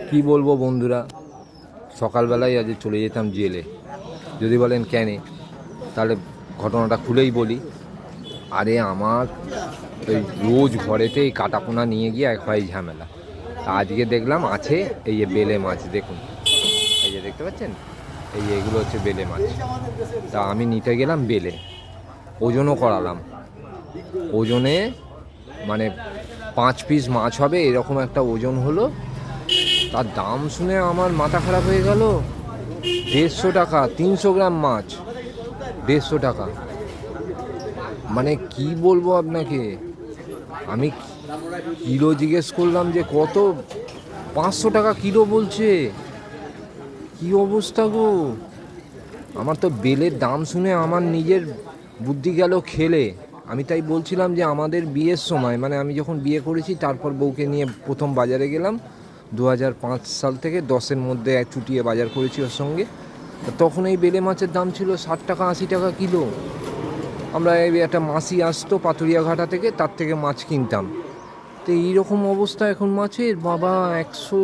কি বলবো বন্ধুরা, সকালবেলায় আজ চলে যেতাম জেলে। যদি বলেন কেন, তাহলে ঘটনাটা খুলেই বলি। আরে আমার ওই রোজ ঘরেতে এই কাটাপোনা নিয়ে গিয়ে এক হয় ঝামেলা। তা আজকে দেখলাম আছে এই যে বেলে মাছ, দেখুন এই যে দেখতে পাচ্ছেন, এই যে এগুলো হচ্ছে বেলে মাছ। তা আমি নিতে গেলাম বেলে, ওজনও করালাম। ওজনে মানে 5 পিস মাছ হবে এরকম একটা ওজন হলো। তার দাম শুনে আমার মাথা খারাপ হয়ে গেল। 150 টাকা 300 গ্রাম মাছ, 150 টাকা। মানে কি বলবো আপনাকে, আমি কিলো জিজ্ঞেস করলাম যে কত, 500 টাকা কিলো বলছে। কি অবস্থা গো! আমার তো বেলের দাম শুনে আমার নিজের বুদ্ধি গেল খেলে। আমি তাই বলছিলাম যে আমাদের বিয়ের সময়, মানে আমি যখন বিয়ে করেছি তারপর বউকে নিয়ে প্রথম বাজারে গেলাম 2005 সাল থেকে 10-এর মধ্যে এক চুটিয়ে বাজার করেছি ওর সঙ্গে। তখন এই বেলে মাছের দাম ছিল 60 টাকা 80 টাকা কিলো। আমরা এই একটা মাসি আসতো পাতুরিয়া ঘাটা থেকে, তার থেকে মাছ কিনতাম। তো এইরকম অবস্থা এখন মাছের, বাবা 100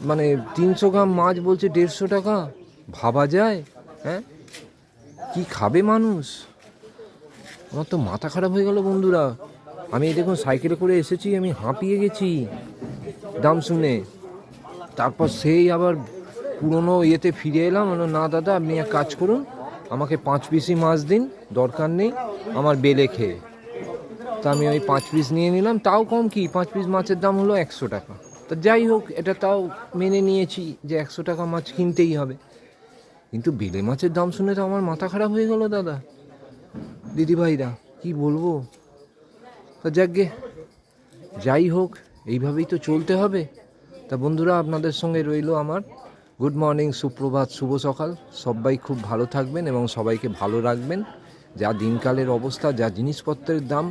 মানে 300 গ্রাম মাছ বলছে 150 টাকা। ভাবা যায়? হ্যাঁ, কি খাবে মানুষ? আমার তো মাথা খারাপ হয়ে গেল বন্ধুরা। আমি দেখুন সাইকেলে করে এসেছি, আমি হাঁপিয়ে গেছি দাম শুনে। তারপর সেই আবার পুরনো ইয়েতে ফিরে এলাম, না দাদা আপনি এক কাজ করুন, আমাকে 5 পিসই মাছ দিন, দরকার নেই আমার বেলে খেয়ে। তা আমি ওই 5 পিস নিয়ে নিলাম, তাও কম কি, 5 পিস মাছের দাম হলো 100 টাকা। তা যাই হোক, এটা তাও মেনে নিয়েছি যে 100 টাকা মাছ কিনতেই হবে। কিন্তু বেলে মাছের দাম শুনে তো আমার মাথা খারাপ হয়ে গেল দাদা, দিদিভাইরা, কি বলবো। তা যাকগে, যাই হোক, এইভাবেই তো চলতে হবে। তা বন্ধুরা, আপনাদের সঙ্গে রইল আমার গুড মর্নিং, সুপ্রভাত, শুভ সকাল। সবাই খুব ভালো থাকবেন এবং সবাইকে ভালো রাখবেন। যা দিনকালের অবস্থা, যা জিনিসপত্রের দাম,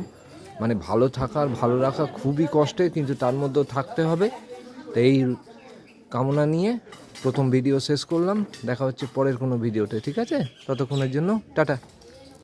মানে ভালো থাকার ভালো রাখা খুবই কষ্টের, কিন্তু তার মধ্যেও থাকতে হবে। তো এই কামনা নিয়ে প্রথম ভিডিও শেষ করলাম। দেখা হচ্ছে পরের কোনো ভিডিওতে, ঠিক আছে? ততক্ষণের জন্য টাটা।